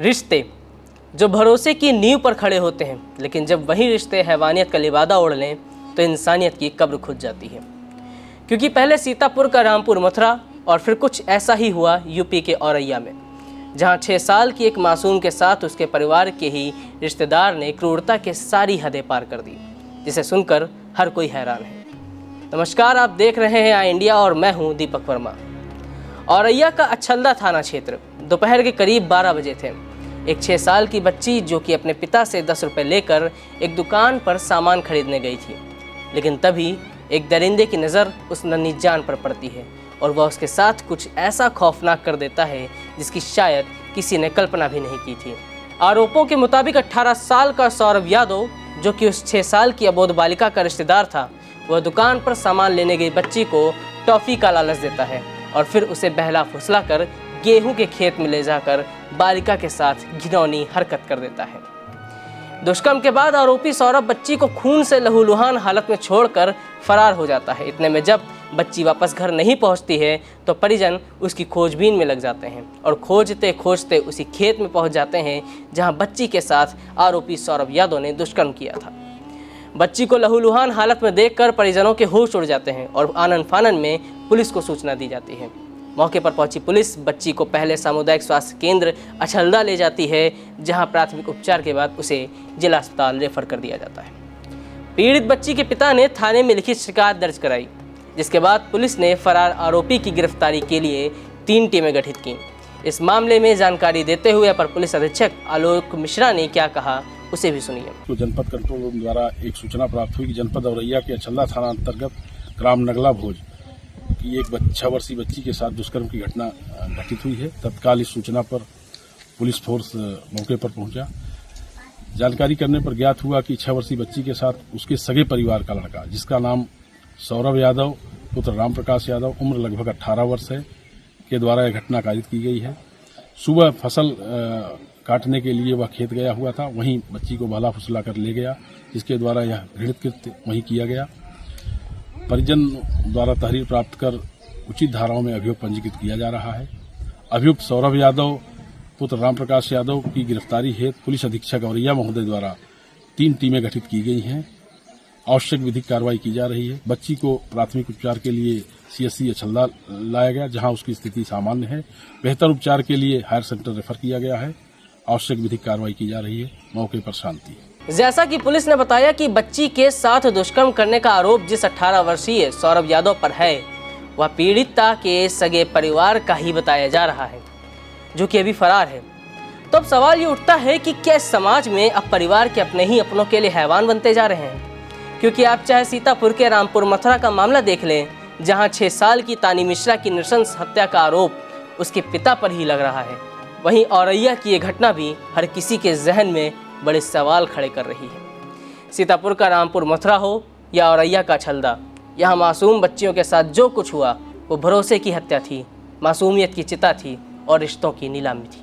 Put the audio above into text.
रिश्ते जो भरोसे की नींव पर खड़े होते हैं, लेकिन जब वही रिश्ते हैवानियत का लिबादा ओढ़ लें तो इंसानियत की कब्र खुद जाती है। क्योंकि पहले सीतापुर का रामपुर मथुरा और फिर कुछ ऐसा ही हुआ यूपी के औरैया में, जहां 6 साल की एक मासूम के साथ उसके परिवार के ही रिश्तेदार ने क्रूरता के सारी हदें पार कर दी, जिसे सुनकर हर कोई हैरान है। नमस्कार, आप देख रहे हैं आई इंडिया और मैं हूं दीपक वर्मा। औरैया का अछल्दा थाना क्षेत्र, दोपहर के करीब 12 बजे थे। एक 6 साल की बच्ची जो कि अपने पिता से 10 रुपये लेकर एक दुकान पर सामान खरीदने गई थी, लेकिन तभी एक दरिंदे की नज़र उस नन्ही जान पर पड़ती है और वह उसके साथ कुछ ऐसा खौफनाक कर देता है जिसकी शायद किसी ने कल्पना भी नहीं की थी। आरोपों के मुताबिक 18 साल का सौरभ यादव, जो कि उस 6 साल की अबोध बालिका का रिश्तेदार था, वह दुकान पर सामान लेने गई बच्ची को टॉफ़ी का लालच देता है और फिर उसे बहला फुसला कर गेहूं के खेत में ले जाकर बालिका के साथ घिनौनी हरकत कर देता है। दुष्कर्म के बाद आरोपी सौरभ बच्ची को खून से लहूलुहान हालत में छोड़कर फरार हो जाता है। इतने में जब बच्ची वापस घर नहीं पहुंचती है तो परिजन उसकी खोजबीन में लग जाते हैं और खोजते खोजते उसी खेत में पहुंच जाते हैं जहां बच्ची के साथ आरोपी सौरभ यादव ने दुष्कर्म किया था। बच्ची को लहूलुहान हालत में देखकर परिजनों के होश उड़ जाते हैं और आनन फानन में पुलिस को सूचना दी जाती है। मौके पर पहुंची पुलिस बच्ची को पहले सामुदायिक स्वास्थ्य केंद्र अछल्दा ले जाती है, जहां प्राथमिक उपचार के बाद उसे जिला अस्पताल रेफर कर दिया जाता है। पीड़ित बच्ची के पिता ने थाने में लिखित शिकायत दर्ज कराई, जिसके बाद पुलिस ने फरार आरोपी की गिरफ्तारी के लिए 3 टीमें गठित की। इस मामले में जानकारी देते हुए अपर पुलिस अधीक्षक आलोक मिश्रा ने क्या कहा, उसे भी सुनिए। तो जनपद कंट्रोल रूम द्वारा एक सूचना प्राप्त हुई कि जनपद औरैया के अछल्दा थाना अंतर्गत ग्राम नगला भोज की एक 6 वर्षीय बच्ची के साथ दुष्कर्म की घटना घटित हुई है। तत्काल इस सूचना पर पुलिस फोर्स मौके पर पहुंचा। जानकारी करने पर ज्ञात हुआ कि 6 वर्षीय बच्ची के साथ उसके सगे परिवार का लड़का, जिसका नाम सौरभ यादव पुत्र राम प्रकाश यादव, उम्र लगभग 18 वर्ष है, के द्वारा यह घटना कारित की गई है। सुबह फसल काटने के लिए वह खेत गया हुआ था, वहीं बच्ची को बहला फुसला कर ले गया, जिसके द्वारा यह घृणित कृत्य वहीं किया गया। परिजन द्वारा तहरीर प्राप्त कर उचित धाराओं में अभियोग पंजीकृत किया जा रहा है। अभियुक्त सौरभ यादव पुत्र राम प्रकाश यादव की गिरफ्तारी हेतु पुलिस अधीक्षक औरैया महोदय द्वारा 3 टीमें गठित की गई हैं। आवश्यक विधिक कार्रवाई की जा रही है। बच्ची को प्राथमिक उपचार के लिए CSC अछल्दा लाया गया, जहां उसकी स्थिति सामान्य है। बेहतर उपचार के लिए हायर सेंटर रेफर किया गया है। आवश्यक विधिक कार्रवाई की जा रही है। मौके पर शांति है। जैसा कि पुलिस ने बताया कि बच्ची के साथ दुष्कर्म करने का आरोप जिस 18 वर्षीय सौरभ यादव पर है, वह पीड़िता के सगे परिवार का ही बताया जा रहा है, जो कि अभी फरार है। तो अब सवाल ये उठता है कि क्या इस समाज में अब परिवार के अपने ही अपनों के लिए हैवान बनते जा रहे हैं? क्योंकि आप चाहे सीतापुर के रामपुर मथुरा का मामला देख लें, जहां 6 साल की तानी मिश्रा की नृशंस हत्या का आरोप उसके पिता पर ही लग रहा है, वहीं औरैया की ये घटना भी हर किसी के जहन में बड़े सवाल खड़े कर रही है। सीतापुर का रामपुर मथुरा हो या औरैया का अछल्दा, यहाँ मासूम बच्चियों के साथ जो कुछ हुआ वो भरोसे की हत्या थी, मासूमियत की चिता थी और रिश्तों की नीलामी थी।